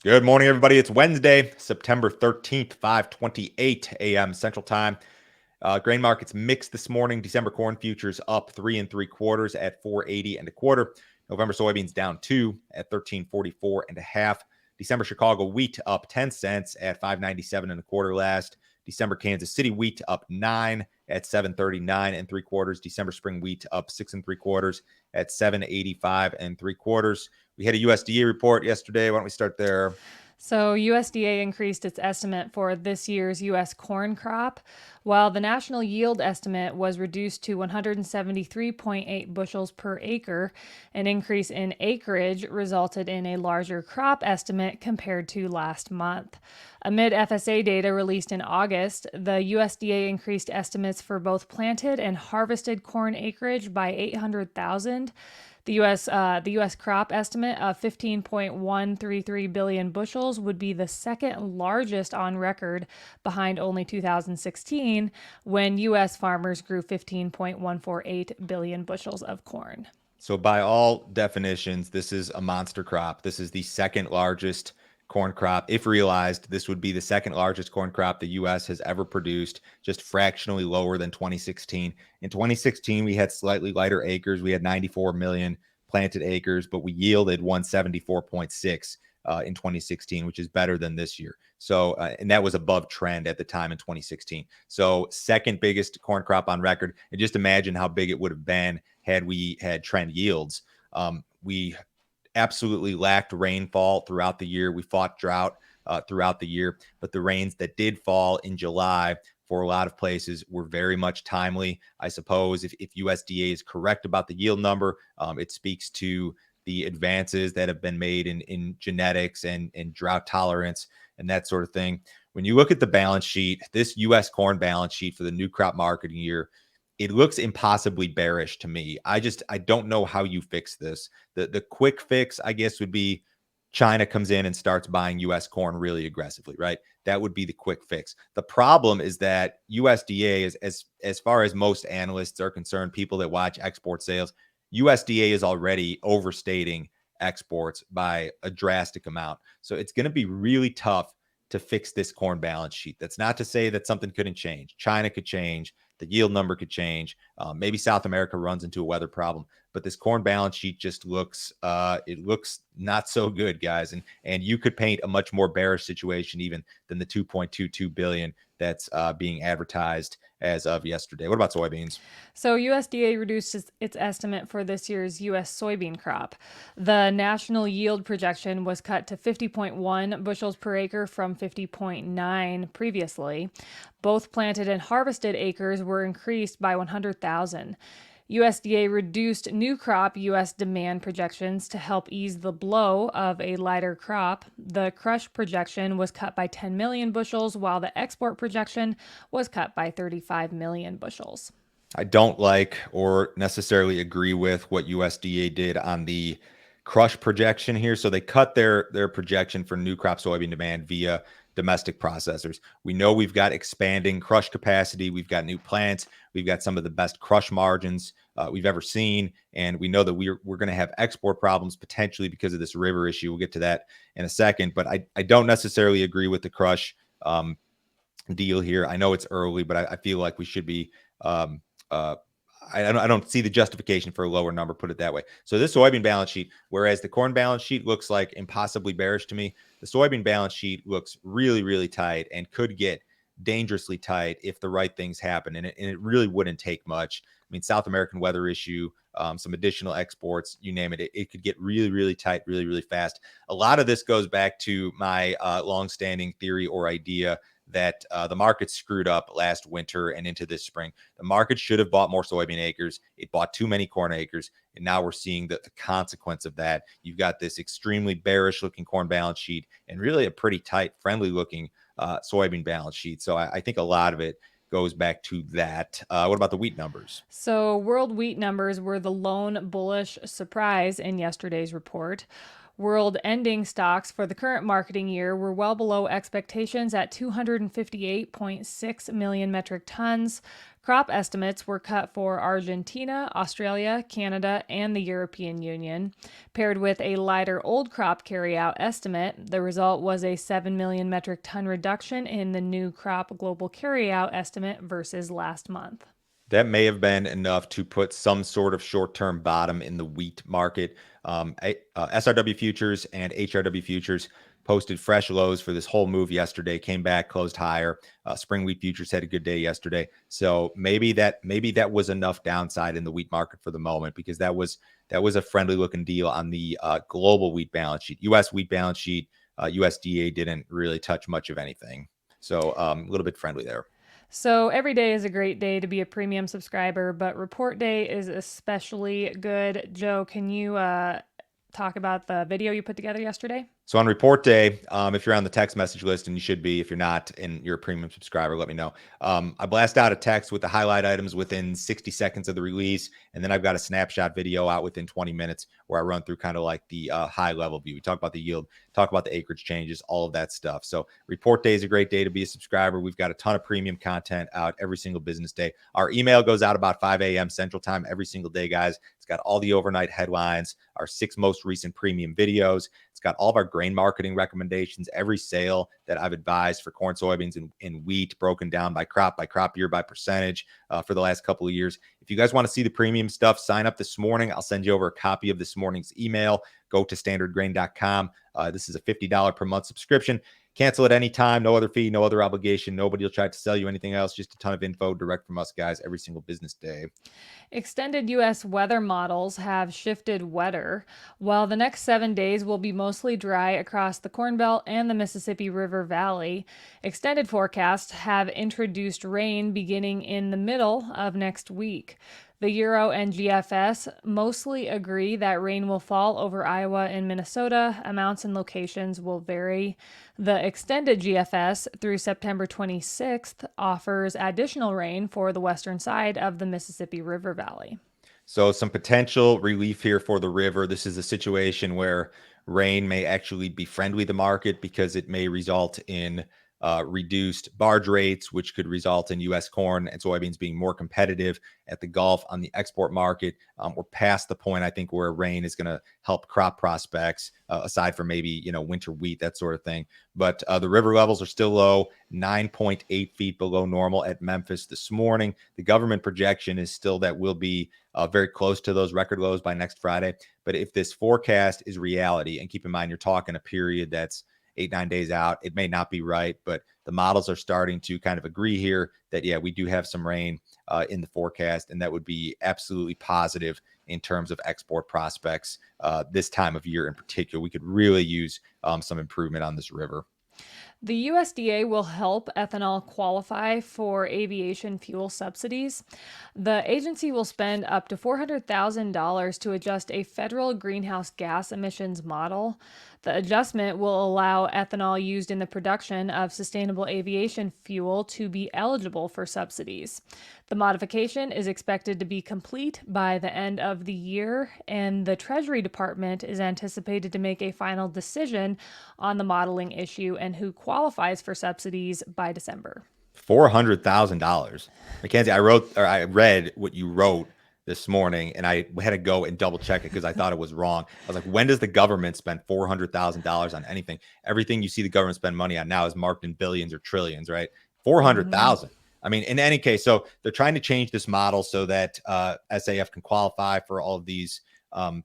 Good morning, everybody. It's Wednesday, September 13th, 5:28 a.m. Central Time. Grain markets mixed this morning. December corn futures up 3 3/4 at 480 and a quarter. November soybeans down 2 at 1344 and a half. December Chicago wheat up 10 cents at 597 and a quarter last. December Kansas City wheat up 9 at 739 and 3/4. December spring wheat up 6 3/4 at 785 and 3/4. We had a USDA report yesterday. Why don't we start there? So, USDA increased its estimate for this year's U.S. corn crop, while the national yield estimate was reduced to 173.8 bushels per acre. An increase in acreage resulted in a larger crop estimate compared to last month. Amid FSA data released in August, the USDA increased estimates for both planted and harvested corn acreage by 800,000. The U.S. crop estimate of 15.133 billion bushels would be the second largest on record, behind only 2016, when U.S. farmers grew 15.148 billion bushels of corn. So, by all definitions, this is a monster crop. This is the second largest corn crop. If realized, this would be the second largest corn crop the U.S. has ever produced, just fractionally lower than 2016. In 2016, we had slightly lighter acres. We had 94 million planted acres, but we yielded 174.6 in 2016, which is better than this year. So, and that was above trend at the time in 2016. So, second biggest corn crop on record. And just imagine how big it would have been had we had trend yields. We absolutely lacked rainfall throughout the year. We fought drought throughout the year, but the rains that did fall in July for a lot of places were very much timely. I suppose if USDA is correct about the yield number, it speaks to the advances that have been made in genetics and drought tolerance and that sort of thing. When you look at the balance sheet, this U.S. corn balance sheet for the new crop marketing year, it looks impossibly bearish to me. I don't know how you fix this. The quick fix, I guess, would be China comes in and starts buying US corn really aggressively, right? That would be the quick fix. The problem is that USDA is as far as most analysts are concerned, people that watch export sales, USDA is already overstating exports by a drastic amount. So it's going to be really tough to fix this corn balance sheet. That's not to say that something couldn't change. China could change. The yield number could change. Maybe South America runs into a weather problem, but this corn balance sheet just looks it looks not so good, guys. And you could paint a much more bearish situation even than the 2.22 billion that's being advertised as of yesterday. What about soybeans? So, USDA reduced its estimate for this year's U.S. soybean crop. The national yield projection was cut to 50.1 bushels per acre from 50.9 previously. Both planted and harvested acres were increased by 100,000. USDA reduced new crop U.S. demand projections to help ease the blow of a lighter crop. The crush projection was cut by 10 million bushels, while the export projection was cut by 35 million bushels. I don't like or necessarily agree with what USDA did on the crush projection here. So they cut their projection for new crop soybean demand via domestic processors. We know we've got expanding crush capacity. We've got new plants. We've got some of the best crush margins we've ever seen. And we know that we're going to have export problems potentially because of this river issue. We'll get to that in a second. But I don't necessarily agree with the crush deal here. I know it's early, but I feel like we should be um, uh, I don't see the justification for a lower number, put it that way. So this soybean balance sheet, whereas the corn balance sheet looks like impossibly bearish to me, the soybean balance sheet looks really, really tight and could get dangerously tight if the right things happen. And it really wouldn't take much. I mean, South American weather issue, some additional exports, you name it, it could get really, really tight, really, really fast. A lot of this goes back to my longstanding theory or idea that the market screwed up last winter and into this spring. The market should have bought more soybean acres. It bought too many corn acres. And now we're seeing the consequence of that. You've got this extremely bearish looking corn balance sheet and really a pretty tight, friendly looking soybean balance sheet. So I think a lot of it goes back to that. What about the wheat numbers? So, world wheat numbers were the lone bullish surprise in yesterday's report. World ending stocks for the current marketing year were well below expectations at 258.6 million metric tons. Crop estimates were cut for Argentina, Australia, Canada, and the European Union. Paired with a lighter old crop carryout estimate, the result was a 7 million metric ton reduction in the new crop global carryout estimate versus last month. That may have been enough to put some sort of short-term bottom in the wheat market. SRW futures and HRW futures posted fresh lows for this whole move yesterday. Came back, closed higher. Spring wheat futures had a good day yesterday, so maybe that was enough downside in the wheat market for the moment, because that was a friendly-looking deal on the global wheat balance sheet. U.S. wheat balance sheet, USDA didn't really touch much of anything, so a little bit friendly there. So every day is a great day to be a premium subscriber, but report day is especially good. Joe, can you talk about the video you put together yesterday? So on report day, if you're on the text message list, and you should be, if you're not and you're a premium subscriber, let me know. I blast out a text with the highlight items within 60 seconds of the release, and then I've got a snapshot video out within 20 minutes where I run through kind of like the high level view. We talk about the yield, talk about the acreage changes, all of that stuff. So report day is a great day to be a subscriber. We've got a ton of premium content out every single business day. Our email goes out about 5 a.m. Central Time every single day, guys. It's got all the overnight headlines, our 6 most recent premium videos. It's got all of our grain marketing recommendations, every sale that I've advised for corn, soybeans, and wheat, broken down by crop year, by percentage for the last couple of years. If you guys want to see the premium stuff, sign up this morning. I'll send you over a copy of this morning's email. Go to standardgrain.com. This is a $50 per month subscription. Cancel at any time. No other fee, no other obligation. Nobody will try to sell you anything else. Just a ton of info direct from us, guys, every single business day. Extended U.S. weather models have shifted wetter. While the next 7 days will be mostly dry across the Corn Belt and the Mississippi River Valley, extended forecasts have introduced rain beginning in the middle of next week. The Euro and GFS mostly agree that rain will fall over Iowa and Minnesota. Amounts and locations will vary. The extended GFS through September 26th offers additional rain for the western side of the Mississippi River Valley. So some potential relief here for the river. This is a situation where rain may actually be friendly to the market, because it may result in reduced barge rates, which could result in U.S. corn and soybeans being more competitive at the Gulf on the export market. We're past the point, I think, where rain is going to help crop prospects, aside from maybe, winter wheat, that sort of thing. But the river levels are still low, 9.8 feet below normal at Memphis this morning. The government projection is still that we'll be very close to those record lows by next Friday. But if this forecast is reality, and keep in mind, you're talking a period that's 8-9 days out, it may not be right, but the models are starting to kind of agree here that, yeah, we do have some rain in the forecast, and that would be absolutely positive in terms of export prospects this time of year in particular. We could really use some improvement on this river. The USDA will help ethanol qualify for aviation fuel subsidies. The agency will spend up to $400,000 to adjust a federal greenhouse gas emissions model. The adjustment will allow ethanol used in the production of sustainable aviation fuel to be eligible for subsidies. The modification is expected to be complete by the end of the year, and the Treasury Department is anticipated to make a final decision on the modeling issue and who qualifies for subsidies by December. $400,000. Mackenzie, I read what you wrote this morning, and I had to go and double check it because I thought it was wrong. I was like, when does the government spend $400,000 on anything? Everything you see the government spend money on now is marked in billions or trillions, right? 400,000. I mean, in any case, so they're trying to change this model so that SAF can qualify for all of these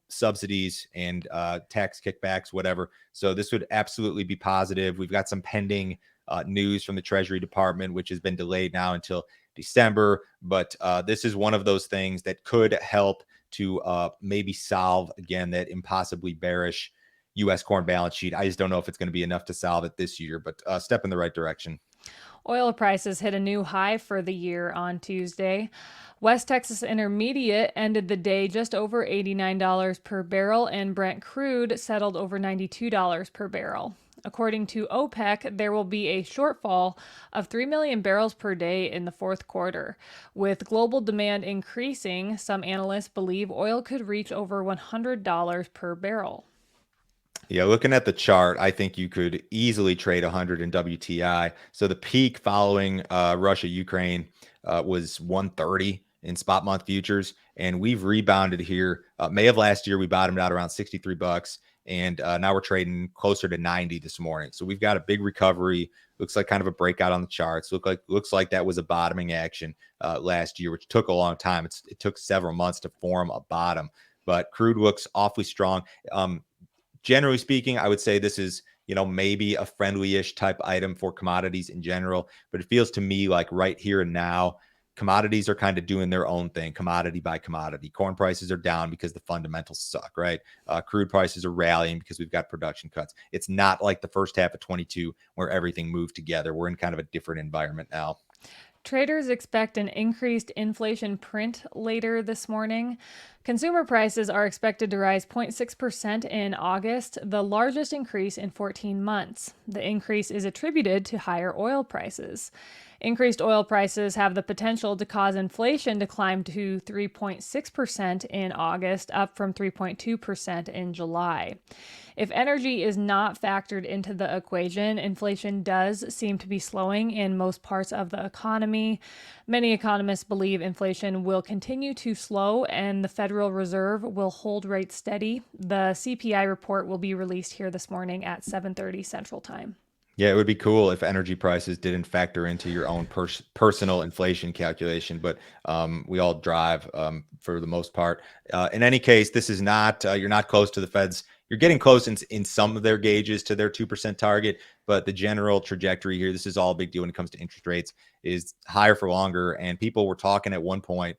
subsidies and tax kickbacks, whatever. So this would absolutely be positive. We've got some pending news from the Treasury Department, which has been delayed now until December. But this is one of those things that could help to maybe solve, again, that impossibly bearish U.S. corn balance sheet. I just don't know if it's going to be enough to solve it this year, but step in the right direction. Oil prices hit a new high for the year on Tuesday. West Texas Intermediate ended the day just over $89 per barrel, and Brent crude settled over $92 per barrel. According to OPEC, there will be a shortfall of 3 million barrels per day in the fourth quarter. With global demand increasing, some analysts believe oil could reach over $100 per barrel. Yeah, looking at the chart, I think you could easily trade 100 in WTI. So the peak following Russia Ukraine was 130 in spot month futures, and we've rebounded here. May of last year, we bottomed out around 63 bucks, and now we're trading closer to 90 this morning. So we've got a big recovery. Looks like kind of a breakout on the charts. Looks like that was a bottoming action last year, which took a long time. It took several months to form a bottom, but crude looks awfully strong. Generally speaking, I would say this is, maybe a friendly-ish type item for commodities in general, but it feels to me like right here and now, commodities are kind of doing their own thing, commodity by commodity. Corn prices are down because the fundamentals suck, right? Crude prices are rallying because we've got production cuts. It's not like the first half of 22 where everything moved together. We're in kind of a different environment now. Traders expect an increased inflation print later this morning. Consumer prices are expected to rise 0.6% in August, the largest increase in 14 months. The increase is attributed to higher oil prices. Increased oil prices have the potential to cause inflation to climb to 3.6% in August, up from 3.2% in July. If energy is not factored into the equation, inflation does seem to be slowing in most parts of the economy. Many economists believe inflation will continue to slow and the Federal Reserve will hold rates steady. The CPI report will be released here this morning at 7:30 Central Time. Yeah, it would be cool if energy prices didn't factor into your own personal inflation calculation, but we all drive for the most part. In any case, this is not, you're not close to the Fed's. You're getting close in some of their gauges to their 2% target, but the general trajectory here, this is all a big deal when it comes to interest rates, is higher for longer. And people were talking at one point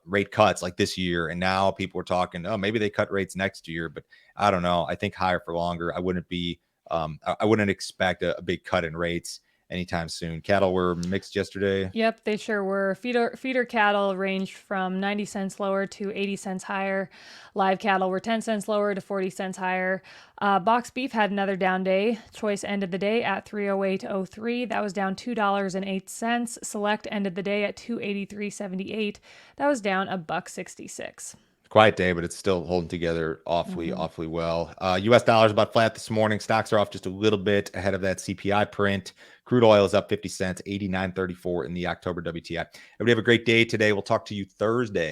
rate cuts like this year, and now people were talking, oh, maybe they cut rates next year, but I don't know. I think higher for longer. I wouldn't expect a big cut in rates anytime soon. Cattle were mixed yesterday. Yep, they sure were. Feeder cattle ranged from 90 cents lower to 80 cents higher. Live cattle were 10 cents lower to 40 cents higher. Box beef had another down day. Choice ended the day at 308.03. That was down $2.08. Select ended the day at 283.78. That was down a buck 66. Quiet day, but it's still holding together awfully well. U.S. dollars about flat this morning. Stocks are off just a little bit ahead of that CPI print. Crude oil is up 50 cents, 89.34 in the October WTI. Everybody have a great day today. We'll talk to you Thursday.